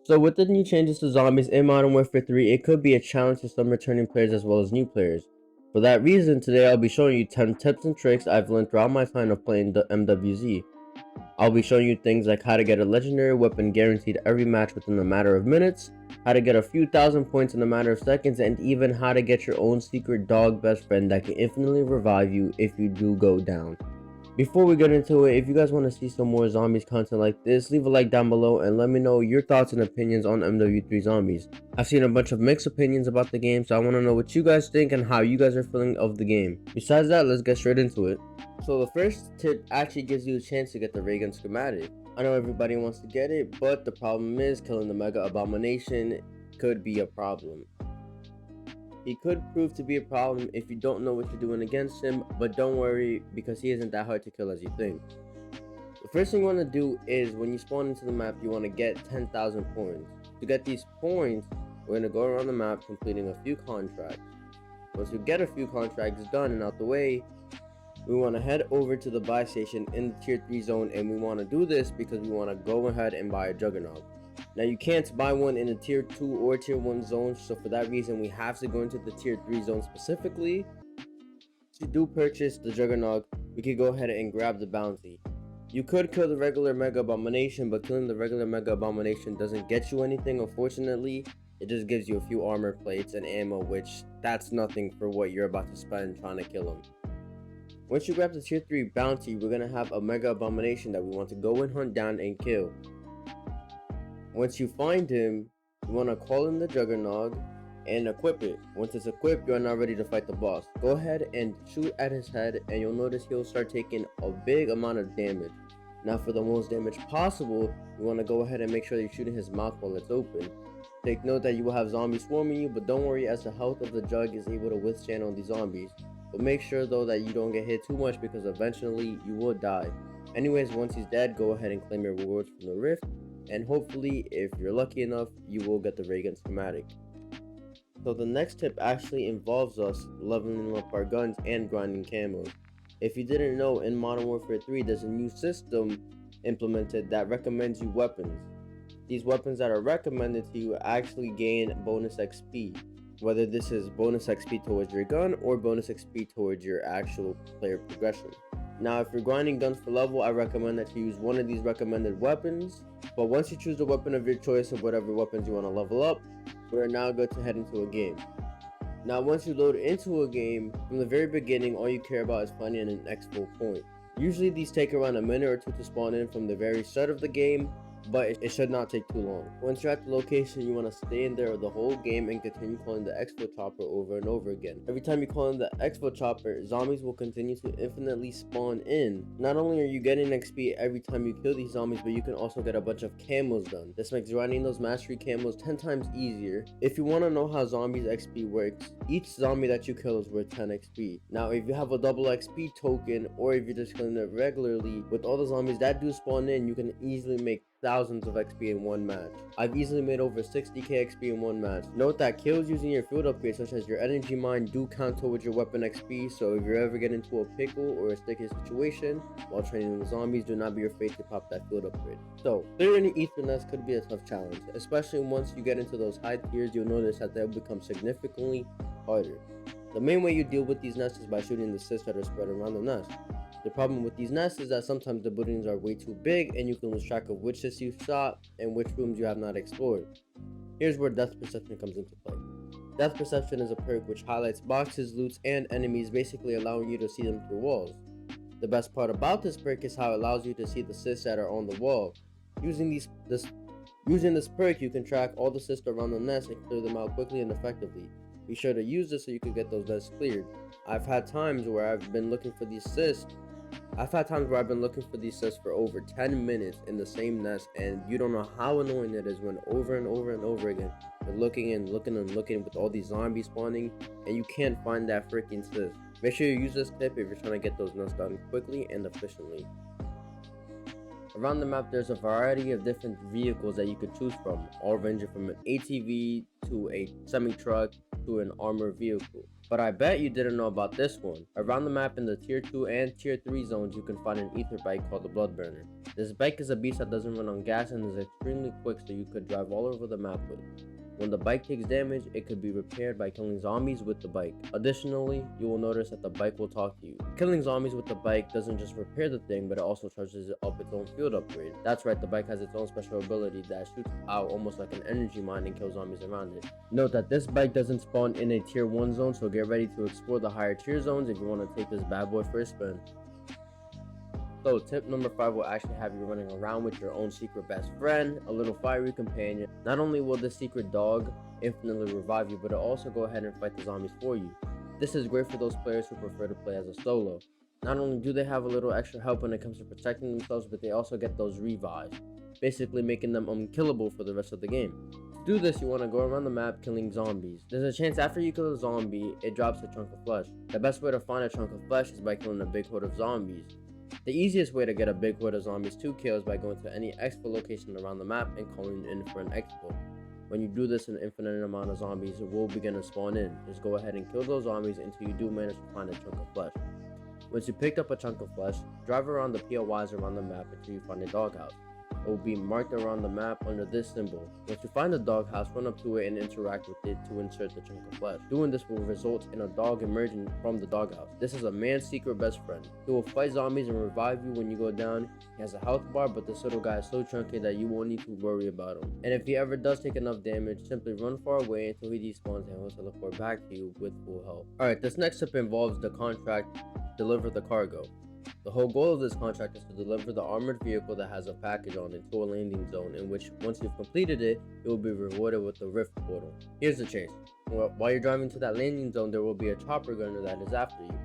So with the new changes to zombies in Modern Warfare 3, it could be a challenge to some returning players as well as new players. For that reason, today I'll be showing you 10 tips and tricks I've learned throughout my time of playing the MWZ. I'll be showing you things like how to get a legendary weapon guaranteed every match within a matter of minutes, how to get a few thousand points in a matter of seconds, and even how to get your own secret dog best friend that can infinitely revive you if you do go down. Before we get into it, if you guys want to see some more zombies content like this, leave a like down below and let me know your thoughts and opinions on MW3 zombies. I've seen a bunch of mixed opinions about the game, so I want to know what you guys think and how you guys are feeling of the game. Besides that, let's get straight into it. So the first tip actually gives you a chance to get the ray gun schematic. I know everybody wants to get it, but the problem is killing the Mega Abomination could be a problem. He could prove to be a problem if you don't know what you're doing against him, but don't worry because he isn't that hard to kill as you think. The first thing you want to do is when you spawn into the map, you want to get 10,000 points. To get these points, we're going to go around the map completing a few contracts. Once you get a few contracts done and out the way, we want to head over to the buy station in the tier 3 zone, and we want to do this because we want to go ahead and buy a Juggernaut. Now you can't buy one in the tier 2 or tier 1 zone, so for that reason we have to go into the tier 3 zone specifically. To do purchase the Juggernaut, we could go ahead and grab the bounty. You could kill the regular Mega Abomination, but killing the regular Mega Abomination doesn't get you anything, unfortunately. It just gives you a few armor plates and ammo, which that's nothing for what you're about to spend trying to kill him. Once you grab the tier 3 bounty, we're going to have a Mega Abomination that we want to go and hunt down and kill. Once you find him, you want to call in the Juggernaut and equip it. Once it's equipped, you're now ready to fight the boss. Go ahead and shoot at his head, and you'll notice he'll start taking a big amount of damage. Now for the most damage possible, you want to go ahead and make sure that you're shooting his mouth while it's open. Take note that you will have zombies swarming you, but don't worry as the health of the Jug is able to withstand all these zombies. But make sure though that you don't get hit too much because eventually you will die. Anyways, once he's dead, go ahead and claim your rewards from the rift. And hopefully, if you're lucky enough, you will get the ray gun schematic. So the next tip actually involves us leveling up our guns and grinding camos. If you didn't know, in Modern Warfare 3, there's a new system implemented that recommends you weapons. These weapons that are recommended to you actually gain bonus XP. Whether this is bonus XP towards your gun or bonus XP towards your actual player progression. Now, if you're grinding guns for level, I recommend that you use one of these recommended weapons. But once you choose the weapon of your choice of whatever weapons you want to level up, we're now good to head into a game. Now, once you load into a game, from the very beginning, all you care about is finding an exfil point. Usually these take around a minute or two to spawn in from the very start of the game, but it should not take too long. Once you're at the location, you want to stay in there the whole game and continue calling the exfil chopper over and over again. Every time you call in the exfil chopper, zombies will continue to infinitely spawn in. Not only are you getting XP every time you kill these zombies, but you can also get a bunch of camos done. This makes grinding those mastery camos 10 times easier. If you want to know how zombies XP works, each zombie that you kill is worth 10 XP. Now if you have a double XP token, or if you're just killing it regularly, with all the zombies that do spawn in, you can easily make thousands of XP in one match. I've easily made over 60k XP in one match. Note that kills using your field upgrades such as your energy mine do count towards your weapon XP, so if you ever get into a pickle or a sticky situation while training the zombies, do not be afraid to pop that field upgrade. So clearing the ether nest could be a tough challenge, especially once you get into those high tiers. You'll notice that they'll become significantly harder. The main way you deal with these nests is by shooting the cysts that are spread around the nest. The problem with these nests is that sometimes the buildings are way too big and you can lose track of which cysts you shot and which rooms you have not explored. Here's where Death Perception comes into play. Death Perception is a perk which highlights boxes, loots, and enemies, basically allowing you to see them through walls. The best part about this perk is how it allows you to see the cysts that are on the wall. Using this perk, you can track all the cysts around the nest and clear them out quickly and effectively. Be sure to use this so you can get those nests cleared. I've had times where I've been looking for these cysts for over 10 minutes in the same nest, and you don't know how annoying it is when over and over and over again you're looking and looking and looking with all these zombies spawning and you can't find that freaking cyst. Make sure you use this tip if you're trying to get those nests done quickly and efficiently. Around the map, there's a variety of different vehicles that you could choose from, all ranging from an ATV to a semi-truck to an armored vehicle. But I bet you didn't know about this one. Around the map in the tier 2 and tier 3 zones, you can find an ether bike called the Blood Burner. This bike is a beast that doesn't run on gas and is extremely quick, so you could drive all over the map with. When the bike takes damage, it could be repaired by killing zombies with the bike. Additionally, you will notice that the bike will talk to you. Killing zombies with the bike doesn't just repair the thing, but it also charges up its own field upgrade. That's right, the bike has its own special ability that shoots out almost like an energy mine and kills zombies around it. Note that this bike doesn't spawn in a tier 1 zone, so get ready to explore the higher tier zones if you want to take this bad boy for a spin. So tip number 5 will actually have you running around with your own secret best friend, a little fiery companion. Not only will this secret dog infinitely revive you, but it'll also go ahead and fight the zombies for you. This is great for those players who prefer to play as a solo. Not only do they have a little extra help when it comes to protecting themselves, but they also get those revives, basically making them unkillable for the rest of the game. To do this, you want to go around the map killing zombies. There's a chance after you kill a zombie, it drops a chunk of flesh. The best way to find a chunk of flesh is by killing a big horde of zombies. The easiest way to get a big horde of zombies to kill is by going to any expo location around the map and calling in for an expo. When you do this, an infinite amount of zombies will begin to spawn in. Just go ahead and kill those zombies until you do manage to find a chunk of flesh. Once you picked up a chunk of flesh, drive around the POIs around the map until you find a doghouse. It will be marked around the map under this symbol. Once you find the doghouse, run up to it and interact with it to insert the chunk of flesh. Doing this will result in a dog emerging from the doghouse. This is a man's secret best friend. He will fight zombies and revive you when you go down. He has a health bar, but this little guy is so chunky that you won't need to worry about him. And if he ever does take enough damage, simply run far away until he despawns and he'll teleport back to you with full health. Alright, this next step involves the contract, deliver the cargo. The whole goal of this contract is to deliver the armored vehicle that has a package on it to a landing zone, in which once you've completed it, it will be rewarded with the rift portal. Here's the chase. While you're driving to that landing zone, there will be a chopper gunner that is after you.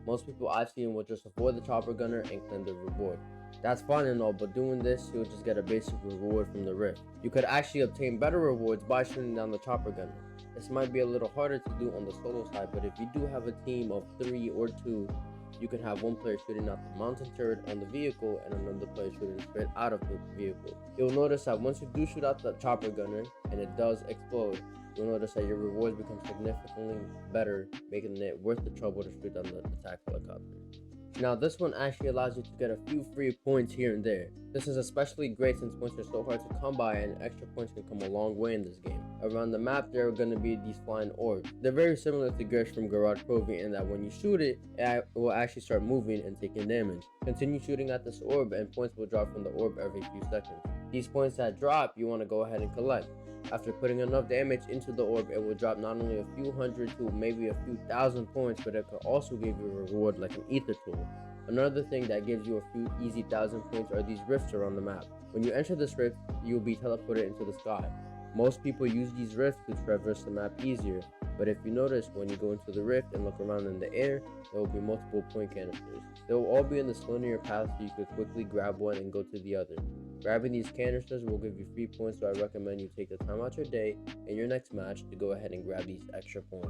Most people I've seen will just avoid the chopper gunner and claim the reward. That's fine and all, but doing this, you'll just get a basic reward from the rift. You could actually obtain better rewards by shooting down the chopper gunner. This might be a little harder to do on the solo side, but if you do have a team of 3 or 2, you can have one player shooting out the mountain turret on the vehicle and another player shooting straight out of the vehicle. You'll notice that once you do shoot out the chopper gunner and it does explode, you'll notice that your rewards become significantly better, making it worth the trouble to shoot down the attack helicopter. Now this one actually allows you to get a few free points here and there. This is especially great since points are so hard to come by and extra points can come a long way in this game. Around the map there are going to be these flying orbs. They're very similar to Gersh from Garage Proving in that when you shoot it, it will actually start moving and taking damage. Continue shooting at this orb and points will drop from the orb every few seconds. These points that drop you want to go ahead and collect. After putting enough damage into the orb, it will drop not only a few hundred to maybe a few thousand points, but it could also give you a reward like an ether tool. Another thing that gives you a few easy 1,000 points are these rifts around the map. When you enter this rift, you will be teleported into the sky. Most people use these rifts to traverse the map easier, but if you notice, when you go into the rift and look around in the air, there will be multiple point canisters. They will all be in this linear path so you could quickly grab one and go to the other. Grabbing these canisters will give you free points, so I recommend you take the time out your day in your next match to go ahead and grab these extra points.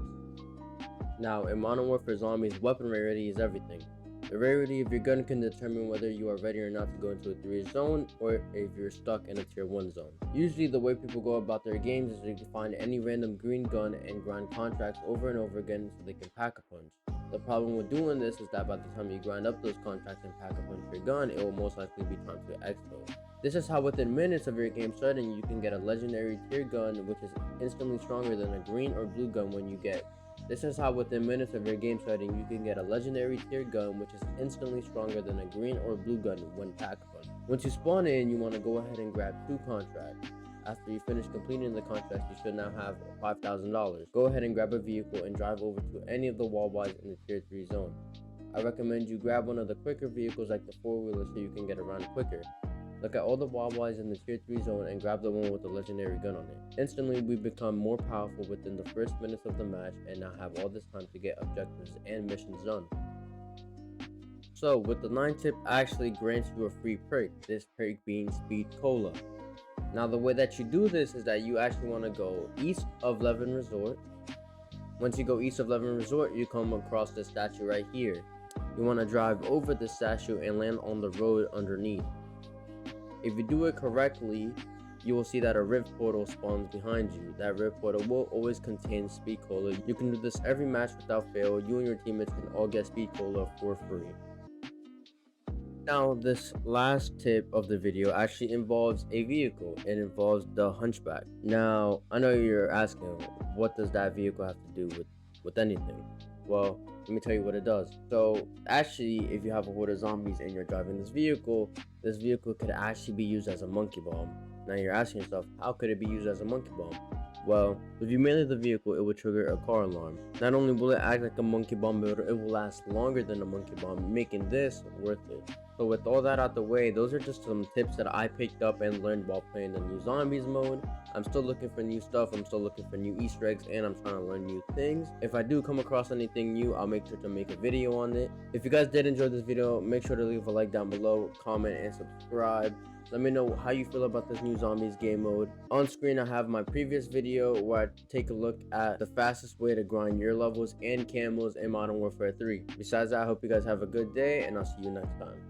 Now, in Modern Warfare Zombies, weapon rarity is everything. The rarity of your gun can determine whether you are ready or not to go into a 3 zone or if you're stuck in a tier 1 zone. Usually the way people go about their games is they can find any random green gun and grind contracts over and over again so they can pack a punch. The problem with doing this is that by the time you grind up those contracts and pack a punch your gun, it will most likely be time to expo. This is how within minutes of your game starting you can get a legendary tier gun which is instantly stronger than a green or blue gun when you get. This is how within minutes of your game starting you can get a legendary tier gun which is instantly stronger than a green or blue gun when pack punch. Once you spawn in, you want to go ahead and grab 2 contracts. After you finish completing the contracts, you should now have $5,000. Go ahead and grab a vehicle and drive over to any of the wall buys in the tier 3 zone. I recommend you grab one of the quicker vehicles like the 4-wheeler so you can get around quicker. Look at all the wall-buys in the tier 3 zone and grab the one with the legendary gun on it. Instantly, we become more powerful within the first minutes of the match and now have all this time to get objectives and missions done. So, with the 9th tip actually grants you a free perk, this perk being Speed Cola. Now, the way that you do this is that you actually want to go east of Levin Resort. Once you go east of Levin Resort, you come across this statue right here. You want to drive over the statue and land on the road underneath. If you do it correctly, you will see that a rift portal spawns behind you. That rift portal will always contain Speed Cola. You can do this every match without fail. You and your teammates can all get Speed Cola for free. Now, this last tip of the video actually involves a vehicle. It involves the Hunchback. Now, I know you're asking, what does that vehicle have to do with anything? Well, let me tell you what it does. So, actually, if you have a horde of zombies and you're driving this vehicle could actually be used as a monkey bomb. Now, you're asking yourself, how could it be used as a monkey bomb? Well, if you melee the vehicle, it will trigger a car alarm. Not only will it act like a monkey bomb, but it will last longer than a monkey bomb, making this worth it. So with all that out the way, those are just some tips that I picked up and learned while playing the new zombies mode. I'm still looking for new stuff, I'm still looking for new Easter eggs, and I'm trying to learn new things. If I do come across anything new, I'll make sure to make a video on it. If you guys did enjoy this video, make sure to leave a like down below, comment, and subscribe. Let me know how you feel about this new zombies game mode. On screen I have my previous video where I take a look at the fastest way to grind your levels and camos in Modern Warfare 3. Besides that, I hope you guys have a good day, and I'll see you next time.